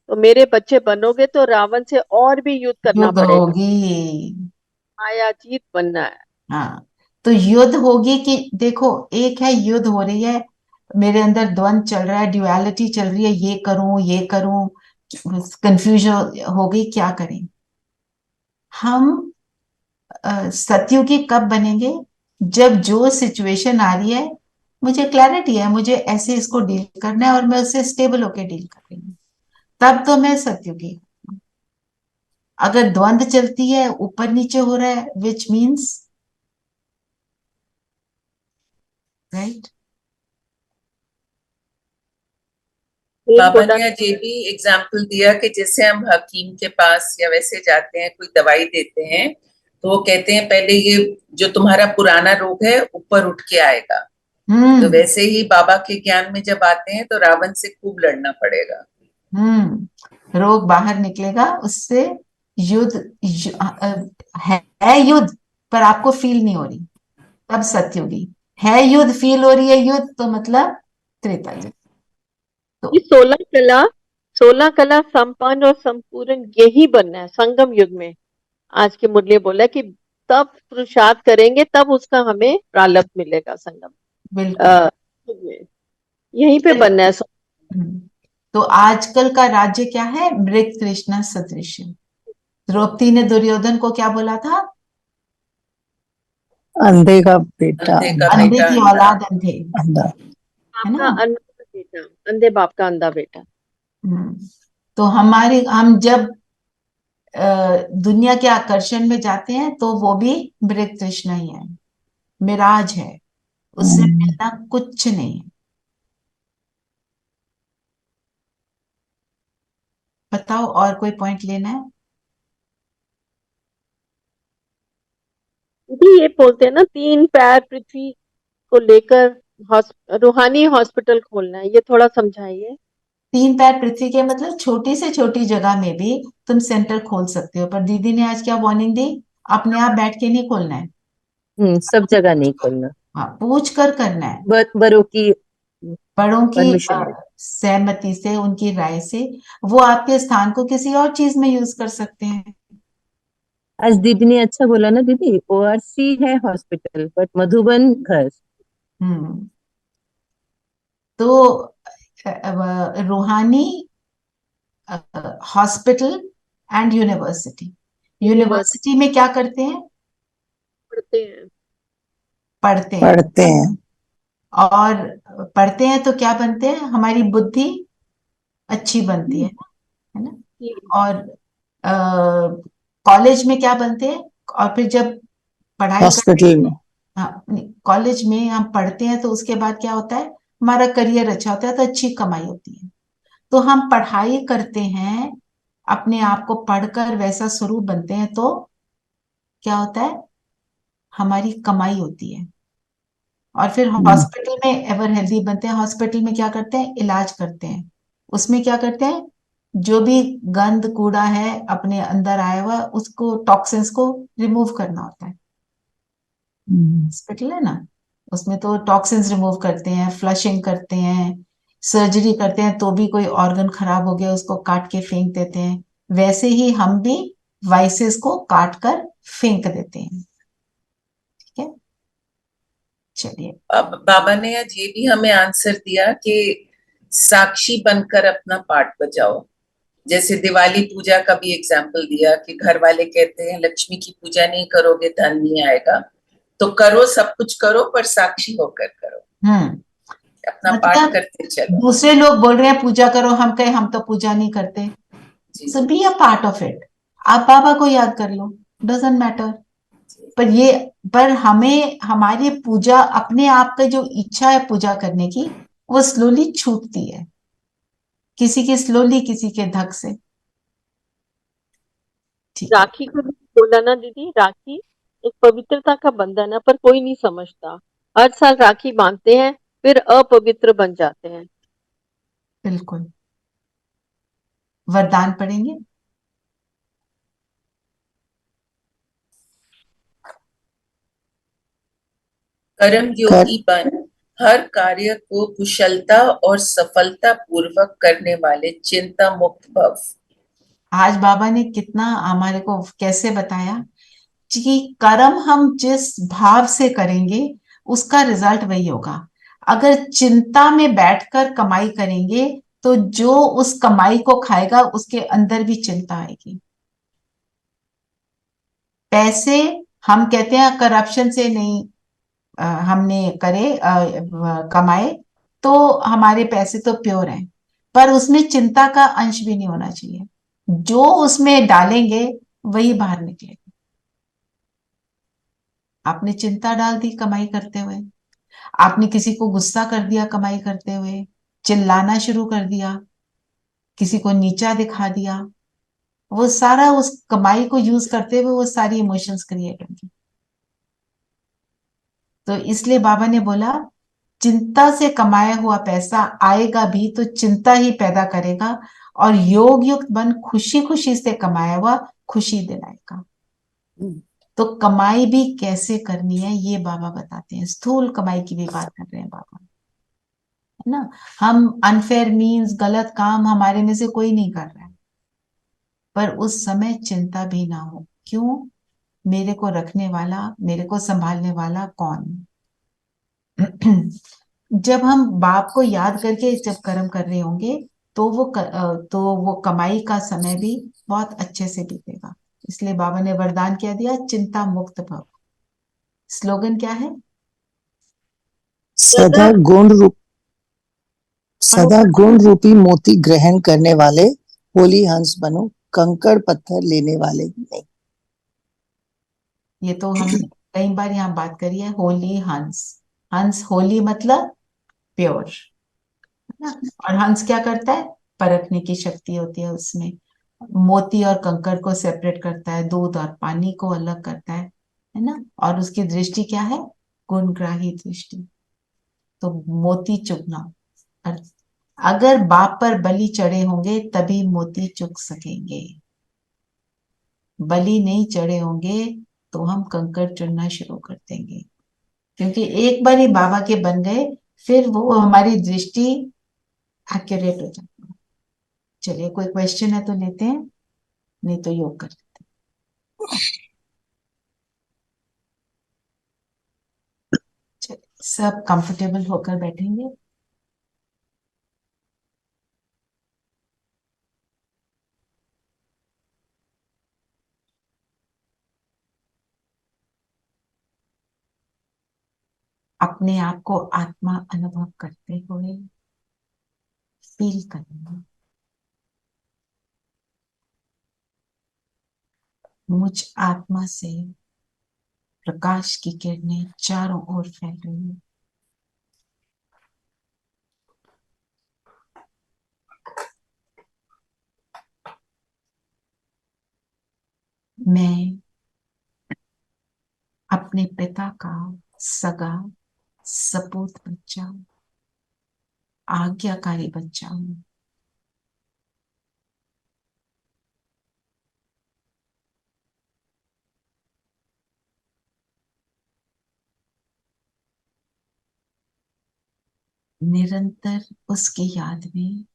तो मेरे बच्चे बनोगे तो रावण से और भी युद्ध करना युद्ध पड़ेगा। होगी। मायाजीत बनना है। हाँ, तो युद्ध होगी कि देखो, एक है युद्ध हो रही है, मेरे अंदर द्वंद चल रहा है, ड्युअलिटी चल रही है, ये करूं, कंफ्यूजन हो गई, क्या करें? हम सतयुगी कब बनेंगे? जब जो सिचुएशन आ रही है, मुझे क्लैरिटी है, मुझे ऐसे इसको डील करना है और मैं उससे स्टेबल होकर डील कर रही हूँ, तब तो मैं सतयुगी। अगर द्वंद चलती है, ऊपर नीचे हो रहा है, विच मीन्स राइट। बाबा ने आज ये भी एग्जाम्पल दिया कि जैसे हम हकीम के पास या वैसे जाते हैं, कोई दवाई देते हैं, तो वो कहते हैं पहले ये जो तुम्हारा पुराना रोग है ऊपर उठ के आएगा। तो वैसे ही बाबा के ज्ञान में जब आते हैं तो रावण से खूब लड़ना पड़ेगा। रोग बाहर निकलेगा, उससे है युद्ध, पर आपको फील नहीं हो रही, तब सतयुगी है। युद्ध फील हो रही है, युद्ध तो मतलब त्रेता युग। तो 16 कला संपन्न और संपूर्ण यही बनना है संगम युग में। आज के मुरली बोला कि तब पुरुषार्थ करेंगे तब उसका हमें प्रालब्ध मिलेगा संगम बिल्कुल। यहीं पे बनना है। तो आजकल का राज्य क्या है? मृग तृष्णा सदृश। द्रौपदी ने दुर्योधन को क्या बोला था? अंधे का बेटा, अंधे की औलाद, अंधे, अंधा, है ना? अंधा बेटा, अंधे बाप का अंधा बेटा। तो हम जब दुनिया के आकर्षण में जाते हैं तो वो भी मृग तृष्णा ही है। मिराज है, उससे मिलना कुछ नहीं है। बताओ और कोई पॉइंट लेना है? दीदी ये बोलते हैं ना 3 पैर पृथ्वी को लेकर रूहानी हॉस्पिटल खोलना है, ये थोड़ा समझाइए। 3 पैर पृथ्वी के मतलब छोटी से छोटी जगह में भी तुम सेंटर खोल सकते हो, पर दीदी ने आज क्या वार्निंग दी, अपने आप बैठ के नहीं खोलना है, सब जगह नहीं खोलना, हाँ पूछ कर करना है, बड़ों की बड़ों की परमिशन। सहमति से, उनकी राय से। वो आपके स्थान को किसी और चीज में यूज कर सकते हैं। आज दीदी ने अच्छा बोला ना दीदी, ओआरसी है हॉस्पिटल बट मधुबन घर। तो रूहानी हॉस्पिटल एंड यूनिवर्सिटी, यूनिवर्सिटी में क्या करते हैं, पढ़ते हैं, पढ़ते हैं, और पढ़ते हैं तो क्या बनते हैं, हमारी बुद्धि अच्छी बनती है ना। और कॉलेज में क्या बनते हैं, और फिर जब पढ़ाई हॉस्पिटल में, हाँ कॉलेज में हम पढ़ते हैं तो उसके बाद क्या होता है, हमारा करियर अच्छा होता है तो अच्छी कमाई होती है। तो हम पढ़ाई करते हैं, अपने आप को पढ़कर वैसा स्वरूप बनते हैं तो क्या होता है, हमारी कमाई होती है। और फिर हॉस्पिटल में एवर हेल्दी बनते हैं। हॉस्पिटल में क्या करते हैं, इलाज करते हैं। उसमें क्या करते हैं, जो भी गंद कूड़ा है अपने अंदर आया हुआ उसको, टॉक्सिन्स को रिमूव करना होता है। हॉस्पिटल है ना, उसमें तो टॉक्सिन्स रिमूव करते हैं, फ्लशिंग करते हैं, सर्जरी करते हैं, तो भी कोई ऑर्गन खराब हो गया उसको काट के फेंक देते हैं। वैसे ही हम भी वाइसेस को काट कर फेंक देते हैं। ठीक है, चलिए। अब बाबा ने आज ये भी हमें आंसर दिया कि साक्षी बनकर अपना पार्ट बजाओ। जैसे दिवाली पूजा का भी एग्जाम्पल दिया कि घर वाले कहते हैं लक्ष्मी की पूजा नहीं करोगे धन नहीं आएगा, तो करो, सब कुछ करो, पर साक्षी होकर करो, अपना पाठ करते चलो। दूसरे लोग बोल रहे हैं पूजा करो, हम कहे हम तो पूजा नहीं करते, so be a part of it. आप बाबा को याद कर लो, डजंट मैटर। पर हमें हमारी पूजा, अपने आप का जो इच्छा है पूजा करने की, वो स्लोली छूटती है, किसी की स्लोली, किसी के धक से। राखी को भी बोला ना दीदी, राखी एक पवित्रता का बंधन है, पर कोई नहीं समझता। हर साल राखी बांधते हैं फिर अपवित्र बन जाते हैं। बिल्कुल। वरदान पढ़ेंगे। कर्म योगी बन, हर कार्य को कुशलता और सफलता पूर्वक करने वाले चिंता मुक्त भव। आज बाबा ने कितना हमारे को कैसे बताया कि कर्म हम जिस भाव से करेंगे उसका रिजल्ट वही होगा। अगर चिंता में बैठकर कमाई करेंगे तो जो उस कमाई को खाएगा उसके अंदर भी चिंता आएगी। पैसे हम कहते हैं करप्शन से नहीं हमने करे कमाए तो हमारे पैसे तो प्योर हैं, पर उसमें चिंता का अंश भी नहीं होना चाहिए। जो उसमें डालेंगे वही बाहर निकलेगा। आपने चिंता डाल दी कमाई करते हुए, आपने किसी को गुस्सा कर दिया कमाई करते हुए, चिल्लाना शुरू कर दिया, किसी को नीचा दिखा दिया, वो सारा उस कमाई को यूज करते हुए वो सारी इमोशंस क्रिएट होंगी। तो इसलिए बाबा ने बोला चिंता से कमाया हुआ पैसा आएगा भी तो चिंता ही पैदा करेगा, और योग युक्त बन खुशी खुशी से कमाया हुआ खुशी दिलाएगा। तो कमाई भी कैसे करनी है ये बाबा बताते हैं। स्थूल कमाई की भी बात कर रहे हैं बाबा, है ना। हम अनफेयर मीन्स, गलत काम हमारे में से कोई नहीं कर रहा है, पर उस समय चिंता भी ना हो, क्यों, मेरे को रखने वाला, मेरे को संभालने वाला कौन। जब हम बाप को याद करके जब कर्म कर रहे होंगे तो वो कमाई का समय भी बहुत अच्छे से बीतेगा। इसलिए बाबा ने वरदान क्या दिया, चिंता मुक्त भव। स्लोगन क्या है, सदा गुण रूपी मोती ग्रहण करने वाले होली हंस बनो, कंकड़ पत्थर लेने वाले नहीं। ये तो हम कई बार यहाँ बात करी है होली हंस। हंस होली मतलब प्योर, है ना। और हंस क्या करता है, परखने की शक्ति होती है उसमें। मोती और कंकड़ को सेपरेट करता है, दूध और पानी को अलग करता है ना। और उसकी दृष्टि क्या है, गुणग्राही दृष्टि। तो मोती चुगना, और अगर बाप पर बलि चढ़े होंगे तभी मोती चुग सकेंगे। बलि नहीं चढ़े होंगे तो हम कंकड़ चुनना शुरू कर देंगे, क्योंकि एक बार ही बाबा के बन गए फिर वो हमारी दृष्टि एक्यूरेट हो जाती है। चलिए कोई क्वेश्चन है तो लेते हैं, नहीं तो योग कर लेते हैं। चलिए सब कंफर्टेबल होकर बैठेंगे। अपने आप को आत्मा अनुभव करते हुए फील करेंगे, मुझ आत्मा से प्रकाश की किरणें चारों ओर फैल रही है। मैं अपने पिता का सगा सपूत बच्चा, आज्ञाकारी बच्चा हूँ। निरंतर उसकी याद में,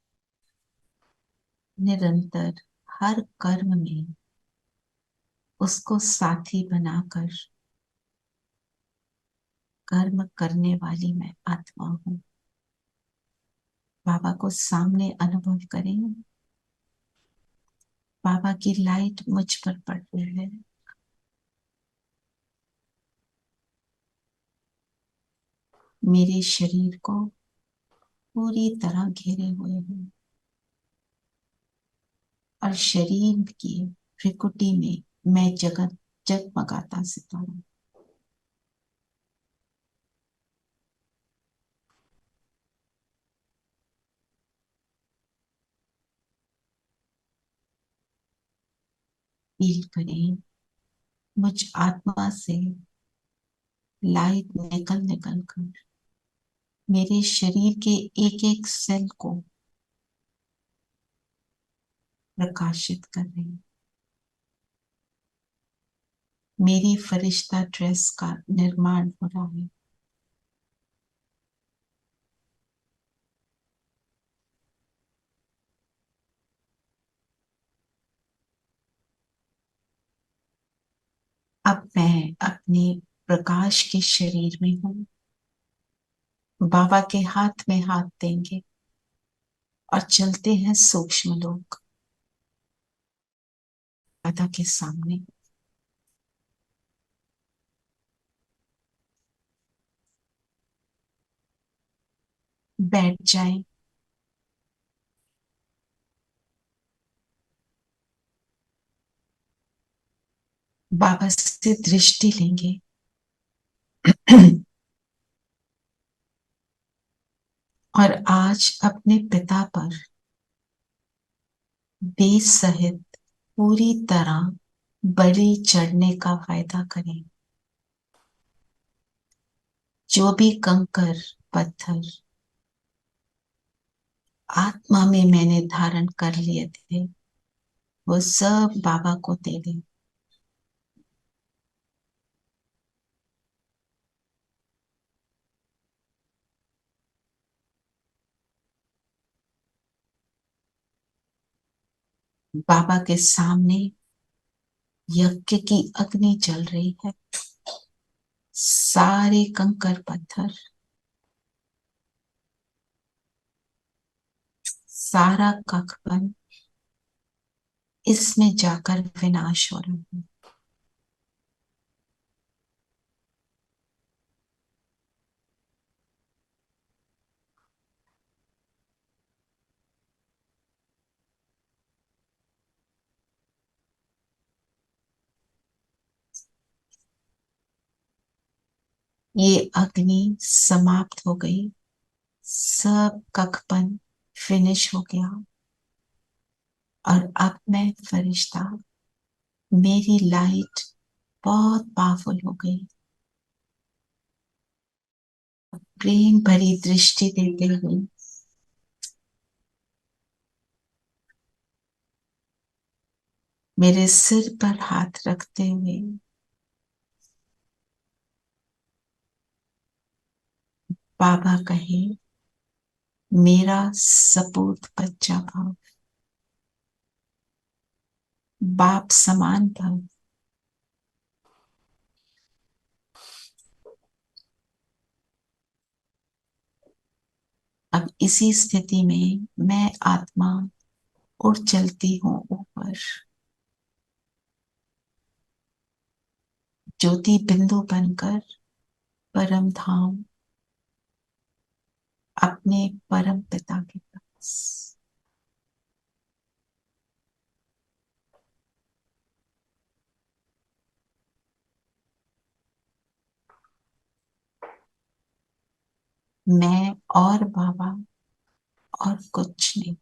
निरंतर हर कर्म में उसको साथी बनाकर कर्म करने वाली मैं आत्मा हूँ। बाबा को सामने अनुभव करें, बाबा की लाइट मुझ पर पड़ रही है। मेरे शरीर को पूरी तरह घेरे हुए हैं और शरीर की भ्रिकुटी में मैं जगत जगमगाता सितारा। फील करें मुझ आत्मा से लाइट निकल निकल कर मेरे शरीर के एक एक सेल को प्रकाशित कर रही है। मेरी फरिश्ता ड्रेस का निर्माण हो रहा है। अब मैं अपने प्रकाश के शरीर में हूँ। बाबा के हाथ में हाथ देंगे और चलते हैं सूक्ष्म लोक दादा के सामने। बैठ जाएं। बाबा से दृष्टि लेंगे। और आज अपने पिता पर बेस सहित पूरी तरह बलि चढ़ने का वायदा करें। जो भी कंकर पत्थर आत्मा में मैंने धारण कर लिए थे वो सब बाबा को दे दें। बाबा के सामने यज्ञ की अग्नि जल रही है। सारे कंकर पत्थर, सारा कखपन इसमें जाकर विनाश हो रहा है। ये अग्नि समाप्त हो गई, सब कखपन फिनिश हो गया और अब मैं फरिश्ता, मेरी लाइट बहुत पावरफुल हो गई। प्रेम भरी दृष्टि देते हुए मेरे सिर पर हाथ रखते हुए बाबा कहे, मेरा सपूत बच्चा भव, बाप समान भव। अब इसी स्थिति में मैं आत्मा उड़ चलती हूँ ऊपर, ज्योति बिंदु बनकर परम धाम, अपने परम पिता के पास। मैं और बाबा और कुछ नहीं।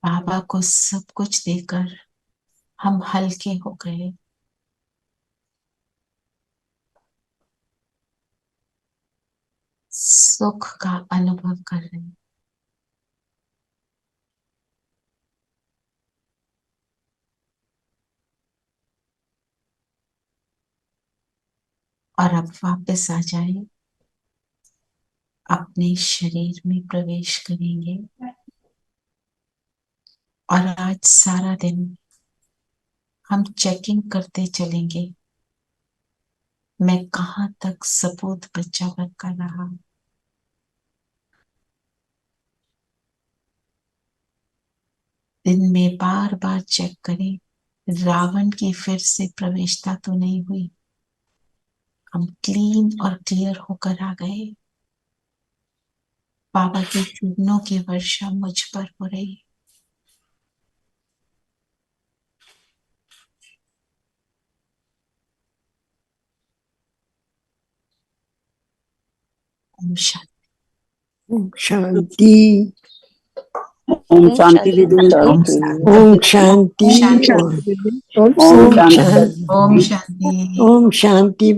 बाबा को सब कुछ देकर हम हल्के हो गए। सुख का अनुभव कर रहे हैं। और अब वापस आ जाए, अपने शरीर में प्रवेश करेंगे और आज सारा दिन हम चेकिंग करते चलेंगे, मैं कहाँ तक सपूत बच्चा बनकर रहा। दिन में बार बार चेक करें, रावण की फिर से प्रवेशता तो नहीं हुई। हम क्लीन और क्लियर होकर आ गए। बाबा के चरणों की वर्षा मुझ पर हो रही। ओम शांति। ओम शांति। ओम शांति दीदी। ओम शांति। शांति। ओम शांति। ओम शांति। ओम शांति।